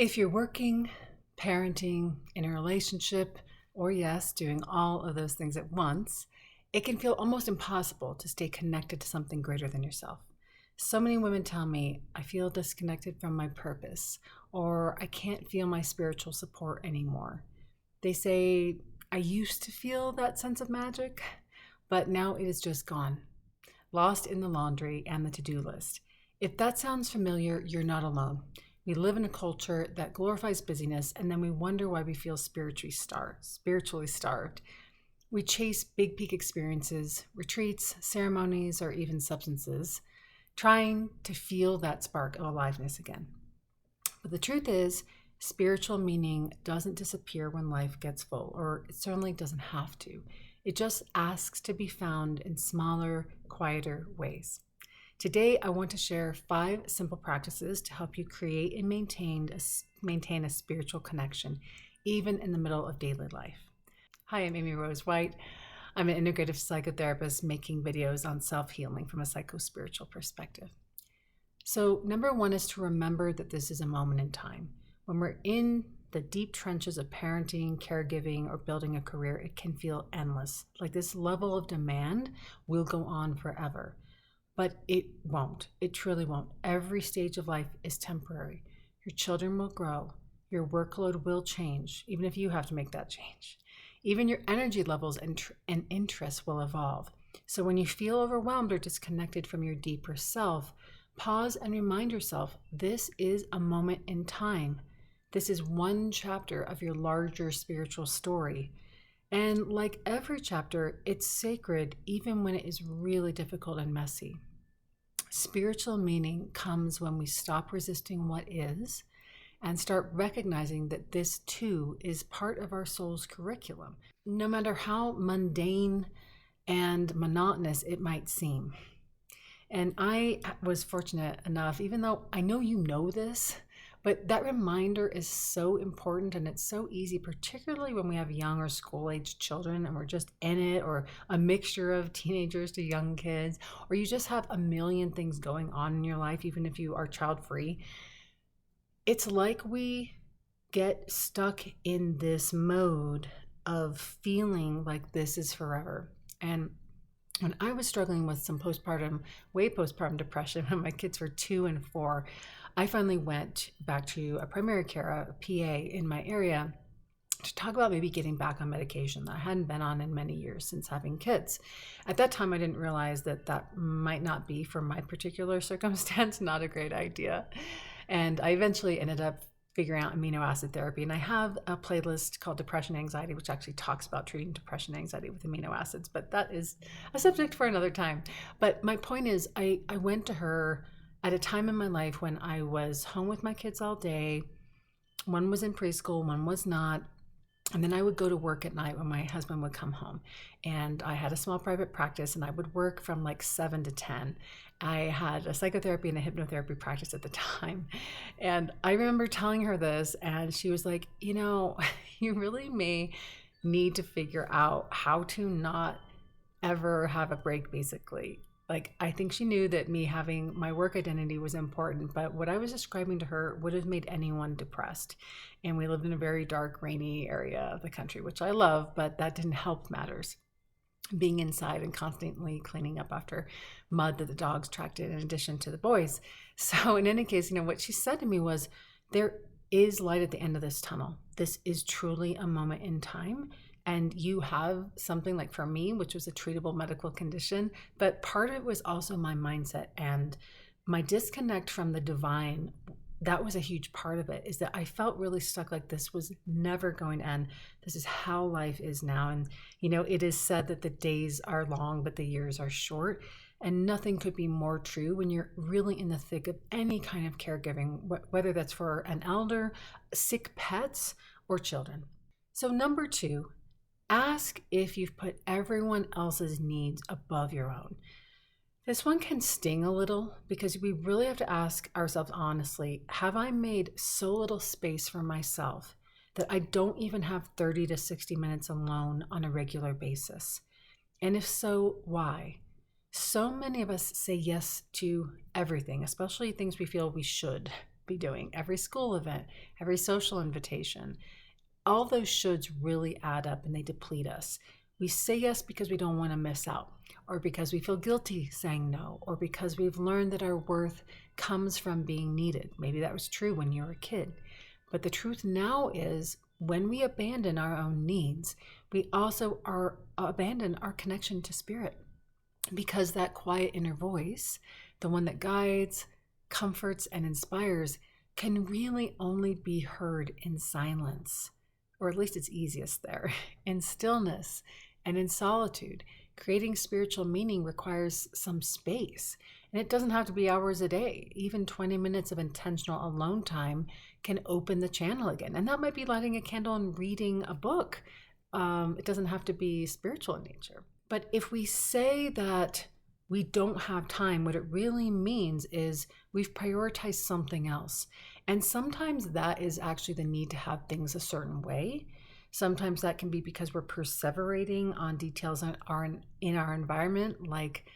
If you're working, parenting, in a relationship, or yes, doing all of those things at once, it can feel almost impossible to stay connected to something greater than yourself. So many women tell me, I feel disconnected from my purpose, or I can't feel my spiritual support anymore. They say, I used to feel that sense of magic, but now it is just gone, lost in the laundry and the to-do list. If that sounds familiar, you're not alone. We live in a culture that glorifies busyness, and then we wonder why we feel spiritually starved. We chase big peak experiences, retreats, ceremonies, or even substances, trying to feel that spark of aliveness again. But the truth is, spiritual meaning doesn't disappear when life gets full, or it certainly doesn't have to. It just asks to be found in smaller, quieter ways. Today, I want to share 5 simple practices to help you create and maintain a spiritual connection, even in the middle of daily life. Hi, I'm Amy Rose White. I'm an integrative psychotherapist making videos on self-healing from a psychospiritual perspective. So, number 1 is to remember that this is a moment in time. When we're in the deep trenches of parenting, caregiving, or building a career, it can feel endless. Like this level of demand will go on forever. But it won't. It truly won't. Every stage of life is temporary. Your children will grow. Your workload will change, even if you have to make that change. Even your energy levels and interests will evolve. So when you feel overwhelmed or disconnected from your deeper self, pause and remind yourself, this is a moment in time. This is one chapter of your larger spiritual story. And like every chapter, it's sacred even when it is really difficult and messy. Spiritual meaning comes when we stop resisting what is and start recognizing that this too is part of our soul's curriculum, no matter how mundane and monotonous it might seem. And I was fortunate enough, even though I know you know this, but that reminder is so important, and it's so easy, particularly when we have young or school-aged children and we're just in it, or a mixture of teenagers to young kids, or you just have a million things going on in your life, even if you are child-free. It's like we get stuck in this mode of feeling like this is forever. And when I was struggling with some postpartum depression, when my kids were 2 and 4, I finally went back to a primary care, a PA in my area, to talk about maybe getting back on medication that I hadn't been on in many years since having kids. At that time, I didn't realize that that might not be, for my particular circumstance, not a great idea. And I eventually ended up figuring out amino acid therapy. And I have a playlist called Depression Anxiety, which actually talks about treating depression and anxiety with amino acids, but that is a subject for another time. But my point is, I went to her at a time in my life when I was home with my kids all day. One was in preschool, one was not. And then I would go to work at night when my husband would come home. And I had a small private practice, and I would work from like 7 to 10. I had a psychotherapy and a hypnotherapy practice at the time. And I remember telling her this, and she was like, you really may need to figure out how to not ever have a break, basically. Like, I think she knew that me having my work identity was important, but what I was describing to her would have made anyone depressed. And we lived in a very dark, rainy area of the country, which I love, but that didn't help matters. Being inside and constantly cleaning up after mud that the dogs tracked in addition to the boys. So in any case, what she said to me was, there is light at the end of this tunnel. This is truly a moment in time. And you have something, like for me, which was a treatable medical condition, but part of it was also my mindset and my disconnect from the divine. That was a huge part of it, is that I felt really stuck, like this was never going to end. This is how life is now. And, it is said that the days are long, but the years are short. And nothing could be more true when you're really in the thick of any kind of caregiving, whether that's for an elder, sick pets, or children. So number 2, ask if you've put everyone else's needs above your own. This one can sting a little, because we really have to ask ourselves honestly, have I made so little space for myself that I don't even have 30 to 60 minutes alone on a regular basis? And if so, why? So many of us say yes to everything, especially things we feel we should. be doing, every school event, every social invitation. All those shoulds really add up and they deplete us. We say yes because we don't want to miss out, or because we feel guilty saying no, or because we've learned that our worth comes from being needed. Maybe that was true when you were a kid. But the truth now is, when we abandon our own needs, we also abandon our connection to spirit, because that quiet inner voice, the one that guides, comforts, and inspires, can really only be heard in silence, or at least it's easiest there, in stillness and in solitude. Creating spiritual meaning requires some space, and it doesn't have to be hours a day. Even 20 minutes of intentional alone time can open the channel again. And that might be lighting a candle and reading a book. It doesn't have to be spiritual in nature. But if we say that we don't have time, what it really means is we've prioritized something else. And sometimes that is actually the need to have things a certain way. Sometimes that can be because we're perseverating on details in our environment, like,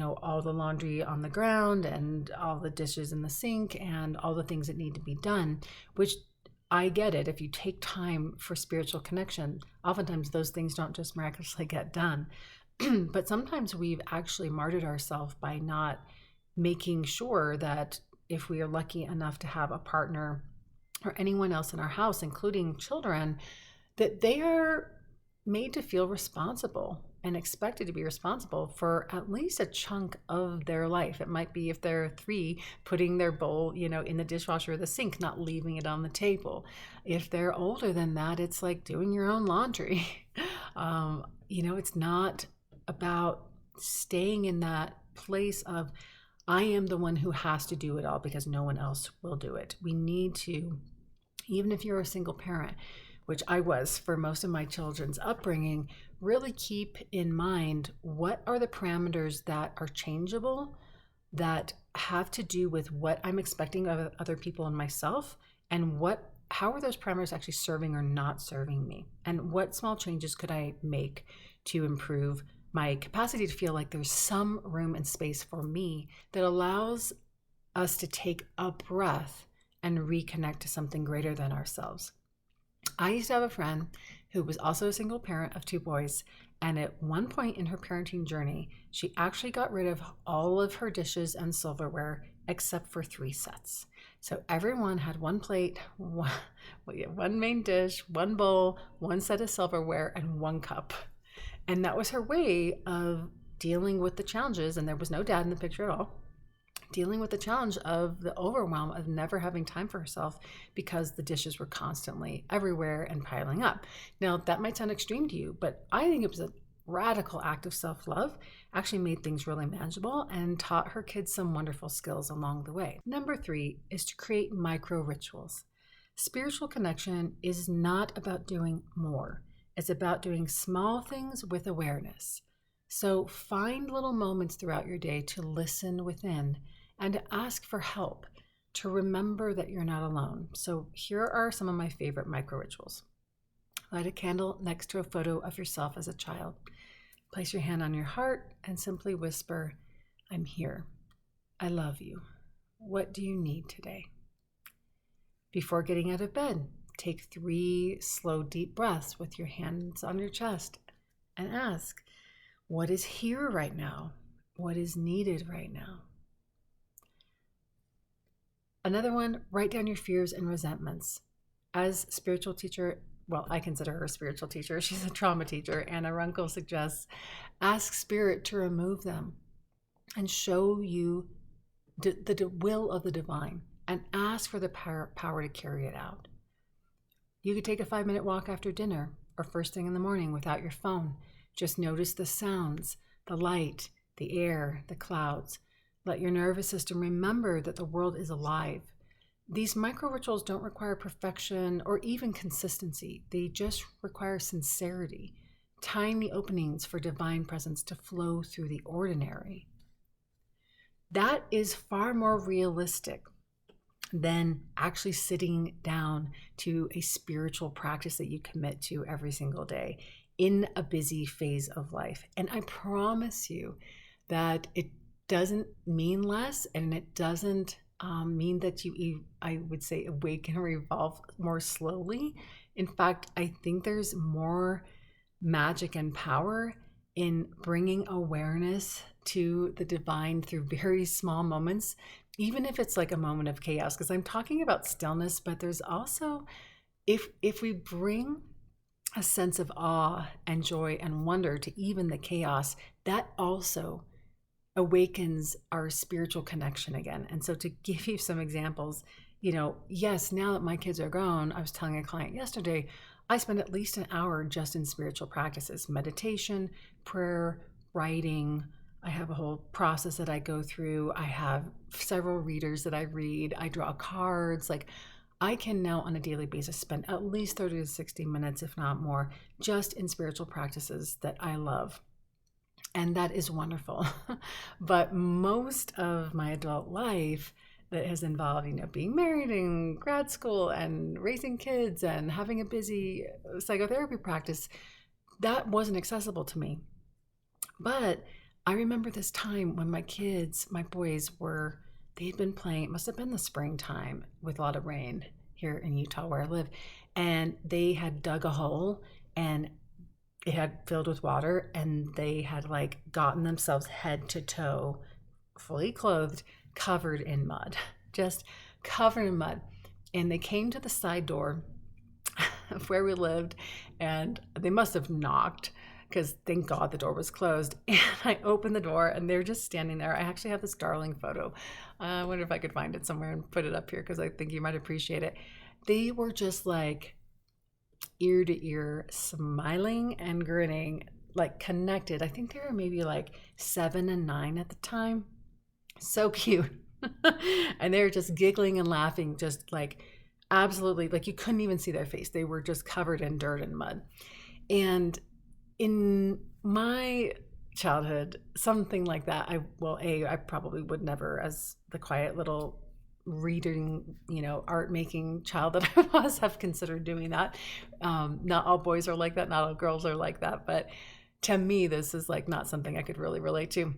all the laundry on the ground and all the dishes in the sink and all the things that need to be done, which I get it. If you take time for spiritual connection, oftentimes those things don't just miraculously get done. But sometimes we've actually martyred ourselves by not making sure that if we are lucky enough to have a partner or anyone else in our house, including children, that they are made to feel responsible and expected to be responsible for at least a chunk of their life. It might be, if they're 3, putting their bowl, in the dishwasher or the sink, not leaving it on the table. If they're older than that, it's like doing your own laundry. It's not about staying in that place of, I am the one who has to do it all because no one else will do it. We need to, even if you're a single parent, which I was for most of my children's upbringing, really keep in mind what are the parameters that are changeable, that have to do with what I'm expecting of other people and myself, and how are those parameters actually serving or not serving me, and what small changes could I make to improve my capacity to feel like there's some room and space for me that allows us to take a breath and reconnect to something greater than ourselves. I used to have a friend who was also a single parent of 2 boys, and at one point in her parenting journey, she actually got rid of all of her dishes and silverware except for 3 sets. So everyone had 1 plate, 1 main dish, 1 bowl, 1 set of silverware, and 1 cup. And that was her way of dealing with the challenges, and there was no dad in the picture at all, dealing with the challenge of the overwhelm of never having time for herself because the dishes were constantly everywhere and piling up. Now, that might sound extreme to you, but I think it was a radical act of self-love, actually made things really manageable, and taught her kids some wonderful skills along the way. Number 3 is to create micro rituals. Spiritual connection is not about doing more. It's about doing small things with awareness. So find little moments throughout your day to listen within and to ask for help, to remember that you're not alone. So here are some of my favorite micro rituals. Light a candle next to a photo of yourself as a child. Place your hand on your heart and simply whisper, I'm here. I love you. What do you need today? Before getting out of bed, take 3 slow, deep breaths with your hands on your chest and ask, what is here right now? What is needed right now? Another one, write down your fears and resentments. As spiritual teacher, well, I consider her a spiritual teacher. She's a trauma teacher. Anna Runkle suggests, ask spirit to remove them and show you the will of the divine, and ask for the power to carry it out. You could take a 5-minute walk after dinner or first thing in the morning without your phone. Just notice the sounds, the light, the air, the clouds. Let your nervous system remember that the world is alive. These micro rituals don't require perfection or even consistency. They just require sincerity, tiny openings for divine presence to flow through the ordinary. That is far more realistic than actually sitting down to a spiritual practice that you commit to every single day in a busy phase of life. And I promise you that it doesn't mean less, and it doesn't mean that I would say, awaken or evolve more slowly. In fact, I think there's more magic and power in bringing awareness to the divine through very small moments, even if it's like a moment of chaos. Because I'm talking about stillness, but there's also, if we bring a sense of awe and joy and wonder to even the chaos, that also awakens our spiritual connection again. And so, to give you some examples, yes, now that my kids are grown, I was telling a client yesterday, I spend at least an hour just in spiritual practices, meditation, prayer, writing. I have a whole process that I go through. I have several readers that I read. I draw cards. Like, I can now on a daily basis spend at least 30 to 60 minutes, if not more, just in spiritual practices that I love. And that is wonderful. But most of my adult life that has involved, being married and grad school and raising kids and having a busy psychotherapy practice, that wasn't accessible to me. But I remember this time when my kids, my boys they had been playing, it must have been the springtime with a lot of rain here in Utah where I live. And they had dug a hole and it had filled with water, and they had gotten themselves head to toe, fully clothed, covered in mud, just covered in mud. And they came to the side door of where we lived, and they must have knocked, because thank God the door was closed. And I opened the door and they're just standing there. I actually have this darling photo. I wonder if I could find it somewhere and put it up here, because I think you might appreciate it. They were just ear to ear, smiling and grinning, connected. I think they were maybe 7 and 9 at the time. So cute. And they were just giggling and laughing, just absolutely, you couldn't even see their face. They were just covered in dirt and mud. And in my childhood, something like that, I probably would never, as the quiet little reading, art making child that I was, have considered doing that. Not all boys are like that, not all girls are like that, but to me, this is not something I could really relate to.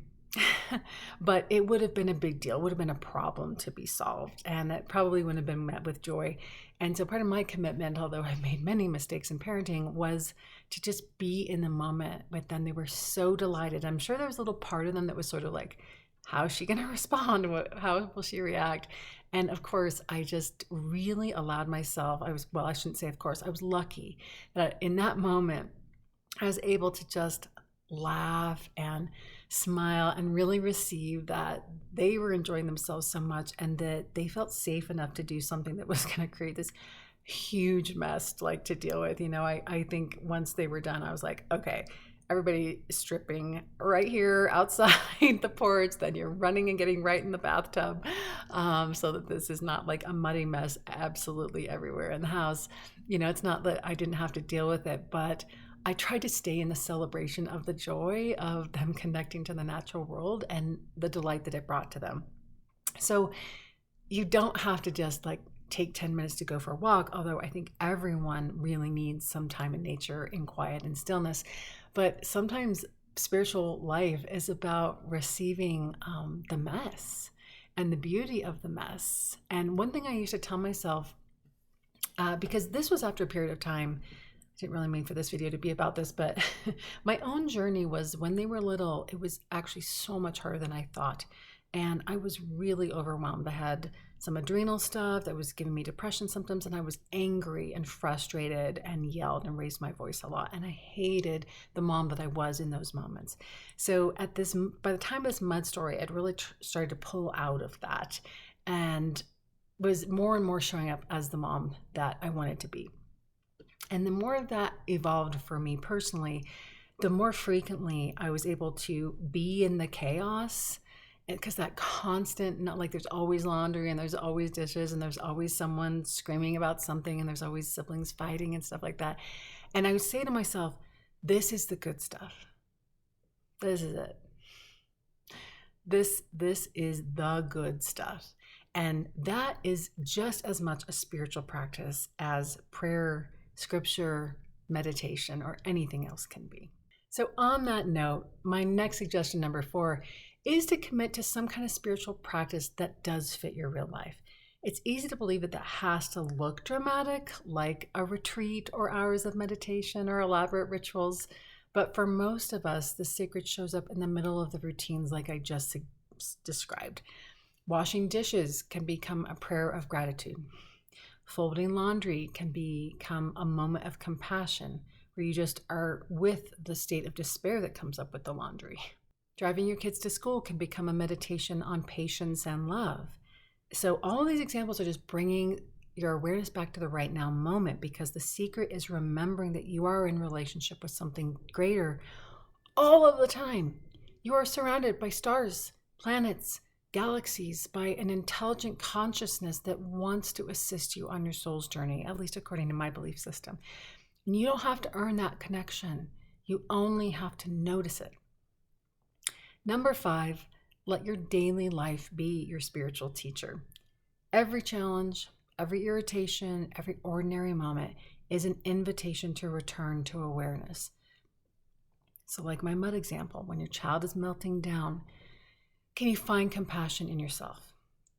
But it would have been a big deal, would have been a problem to be solved, and it probably wouldn't have been met with joy. And so part of my commitment, although I've made many mistakes in parenting, was to just be in the moment with them. They were so delighted. I'm sure there was a little part of them that was sort of how is she going to respond? How will she react? And of course, I just really allowed myself, I shouldn't say of course, I was lucky that in that moment, I was able to just laugh and smile and really receive that they were enjoying themselves so much, and that they felt safe enough to do something that was going to create this huge mess to deal with. I think once they were done, I was like, okay, everybody stripping right here outside the porch, then you're running and getting right in the bathtub, so that this is not a muddy mess absolutely everywhere in the house. It's not that I didn't have to deal with it, but I tried to stay in the celebration of the joy of them connecting to the natural world and the delight that it brought to them. So you don't have to just take 10 minutes to go for a walk, although I think everyone really needs some time in nature, in quiet and stillness. But sometimes spiritual life is about receiving the mess and the beauty of the mess. And one thing I used to tell myself, because this was after a period of time, I didn't really mean for this video to be about this, but my own journey was when they were little, it was actually so much harder than I thought. And I was really overwhelmed. I had some adrenal stuff that was giving me depression symptoms, and I was angry and frustrated and yelled and raised my voice a lot. And I hated the mom that I was in those moments. So by the time of this mud story, I'd really started to pull out of that and was more and more showing up as the mom that I wanted to be. And the more that evolved for me personally, the more frequently I was able to be in the chaos, because that constant, not there's always laundry and there's always dishes and there's always someone screaming about something and there's always siblings fighting and stuff like that. And I would say to myself, this is the good stuff. This is it. This is the good stuff. And that is just as much a spiritual practice as prayer, scripture, meditation, or anything else can be. So on that note, my next suggestion, number 4, is to commit to some kind of spiritual practice that does fit your real life. It's easy to believe that that has to look dramatic, like a retreat or hours of meditation or elaborate rituals. But for most of us, the sacred shows up in the middle of the routines like I just described. Washing dishes can become a prayer of gratitude. Folding laundry can become a moment of compassion where you just are with the state of despair that comes up with the laundry. Driving your kids to school can become a meditation on patience and love. So all of these examples are just bringing your awareness back to the right now moment, because the secret is remembering that you are in relationship with something greater all of the time. You are surrounded by stars, planets, galaxies, by an intelligent consciousness that wants to assist you on your soul's journey, at least according to my belief system. And you don't have to earn that connection. You only have to notice it. Number 5, let your daily life be your spiritual teacher. Every challenge, every irritation, every ordinary moment is an invitation to return to awareness. So like my mud example, when your child is melting down, can you find compassion in yourself?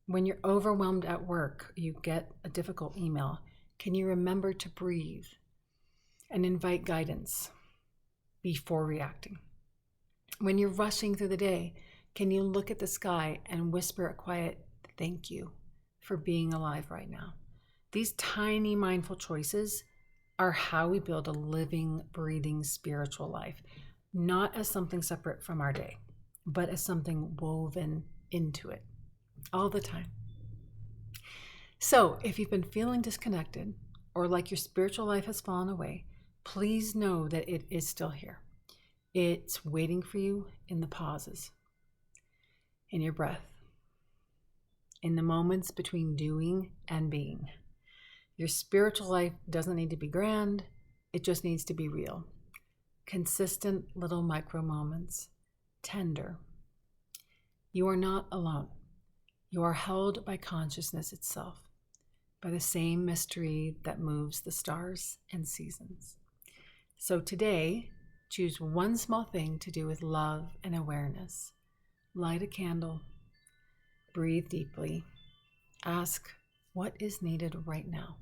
When you're overwhelmed at work, you get a difficult email, can you remember to breathe and invite guidance before reacting? When you're rushing through the day, can you look at the sky and whisper a quiet thank you for being alive right now? These tiny mindful choices are how we build a living, breathing spiritual life, not as something separate from our day, but as something woven into it all the time. So if you've been feeling disconnected or like your spiritual life has fallen away, please know that it is still here. It's waiting for you in the pauses, in your breath, in the moments between doing and being. Your spiritual life doesn't need to be grand. It just needs to be real. Consistent little micro moments, tender. You are not alone. You are held by consciousness itself, by the same mystery that moves the stars and seasons. So today, choose one small thing to do with love and awareness. Light a candle, breathe deeply, ask what is needed right now.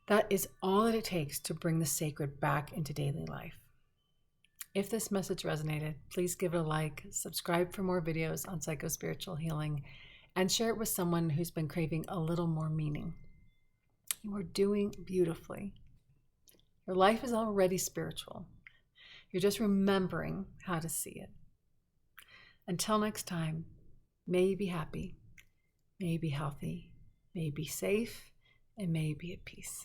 That is all that it takes to bring the sacred back into daily life. If this message resonated, please give it a like, subscribe for more videos on psychospiritual healing, and share it with someone who's been craving a little more meaning. You are doing beautifully. Your life is already spiritual. You're just remembering how to see it. Until next time, may you be happy, may you be healthy, may you be safe, and may you be at peace.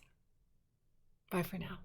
Bye for now.